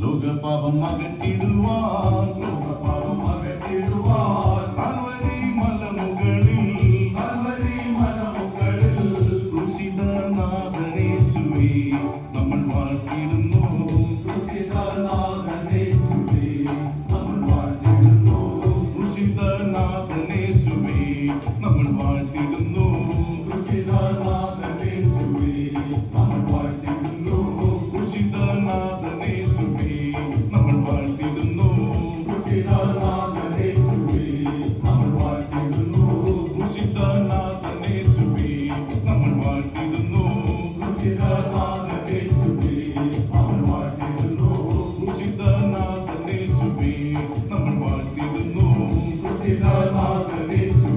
ലോകപാപം അകറ്റിടുവാൻ Calvary മലമുകളിൽ ക്രൂശിതനാഥനേശുവേ നമ്മൾ വാഴ്ത്തിടുന്നു. ക്രൂശിതനാഥനേശുവേ നമ്മൾ വാഴ്ത്തിടുന്നു. ക്രൂശിതനാഥനേശുവേ നമ്മൾ വാഴ്ത്തിടുന്നു. ക്രൂശിതനാഥനേശുവേ നമ്മൾ വാഴ്ത്തിടുന്നു. ക്രൂശിതനാഥനേശുവേ നമ്മൾ വാഴ്ത്തിടുന്നു. ക്രൂശിതനാഥനേശുവേ നമ്മൾ വാഴ്ത്തിടുന്നു. ക്രൂശിതനാഥനേശുവേ നമ്മൾ വാഴ്ത്തിടുന്നു. ക്രൂശിതനാഥനേശുവേ നമ്മൾ വാഴ്ത്തിടുന്നു. ക്രൂശിതനാഥനേശുവേ നമ്മൾ വാഴ്ത്തിടുന്നു. ക്രൂശിതനാഥനേശുവേ